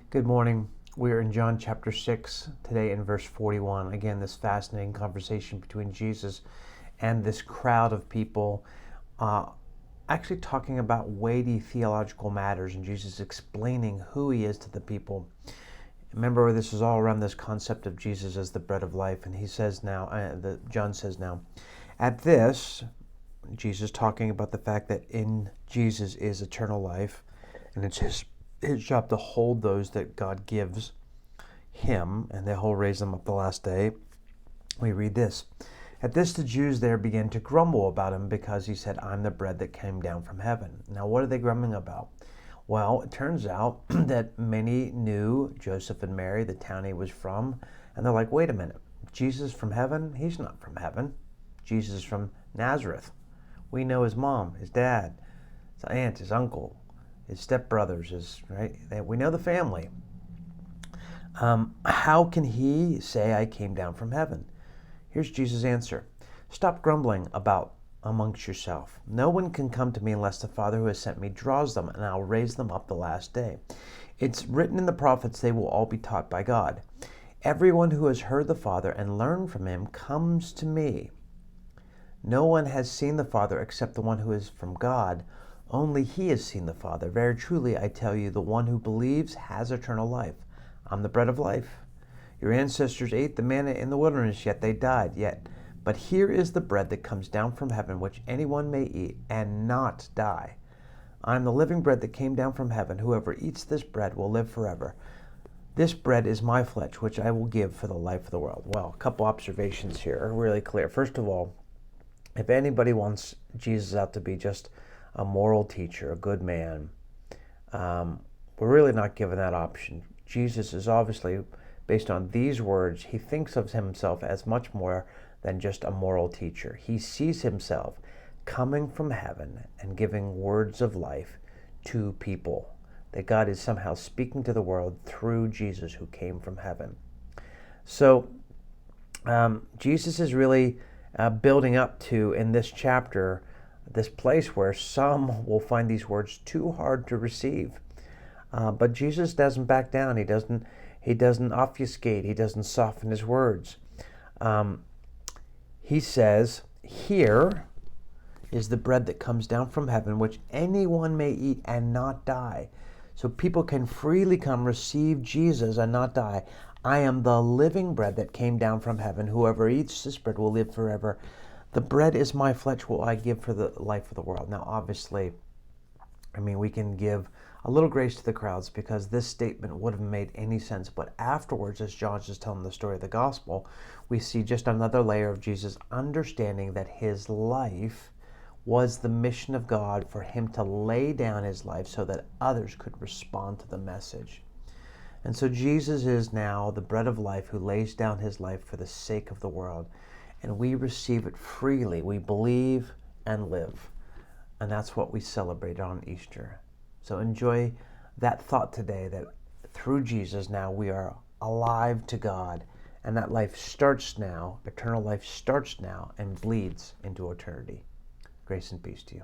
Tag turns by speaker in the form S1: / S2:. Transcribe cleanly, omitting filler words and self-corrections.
S1: Good morning. We're in John chapter 6 today in verse 41. Again, this fascinating conversation between Jesus and this crowd of people actually talking about weighty theological matters, and Jesus explaining who he is to the people. Remember, this is all around this concept of Jesus as the bread of life, and he says now, John says now, at this, Jesus talking about the fact that in Jesus is eternal life, and it's his job to hold those that God gives him, and that he'll raise them up the last day. We read this. At this, the Jews there began to grumble about him because he said, I'm the bread that came down from heaven. Now, what are they grumbling about? Well, it turns out that many knew Joseph and Mary, the town he was from, and they're like, wait a minute, Jesus from heaven? He's not from heaven. Jesus is from Nazareth. We know his mom, his dad, his aunt, his uncle, his stepbrothers, we know the family. How can he say I came down from heaven? Here's Jesus' answer. Stop grumbling about amongst yourself. No one can come to me unless the Father who has sent me draws them, and I'll raise them up the last day. It's written in the prophets, they will all be taught by God. Everyone who has heard the Father and learned from him comes to me. No one has seen the Father except the one who is from God. Only he has seen the Father. Very truly, I tell you, the one who believes has eternal life. I'm the bread of life. Your ancestors ate the manna in the wilderness, yet they died. But here is the bread that comes down from heaven, which anyone may eat and not die. I am the living bread that came down from heaven. Whoever eats this bread will live forever. This bread is my flesh, which I will give for the life of the world. Well, a couple observations here are really clear. First of all, if anybody wants Jesus out to be just a moral teacher, a good man, we're really not given that option. Jesus is obviously, based on these words, he thinks of himself as much more than just a moral teacher. He sees himself coming from heaven and giving words of life to people, that God is somehow speaking to the world through Jesus who came from heaven. So Jesus is really building up to, in this chapter, this place where some will find these words too hard to receive. But Jesus doesn't back down. He doesn't obfuscate. He doesn't soften his words. He says, here is the bread that comes down from heaven, which anyone may eat and not die. So people can freely come receive Jesus and not die. I am the living bread that came down from heaven. Whoever eats this bread will live forever. The bread is my flesh, will I give for the life of the world. Now, obviously, we can give a little grace to the crowds because this statement wouldn't have made any sense. But afterwards, as John's just telling the story of the gospel, we see just another layer of Jesus understanding that his life was the mission of God for him to lay down his life so that others could respond to the message. And so Jesus is now the bread of life who lays down his life for the sake of the world. And we receive it freely. We believe and live. And that's what we celebrate on Easter. So enjoy that thought today that through Jesus now we are alive to God. And that life starts now, eternal life starts now and bleeds into eternity. Grace and peace to you.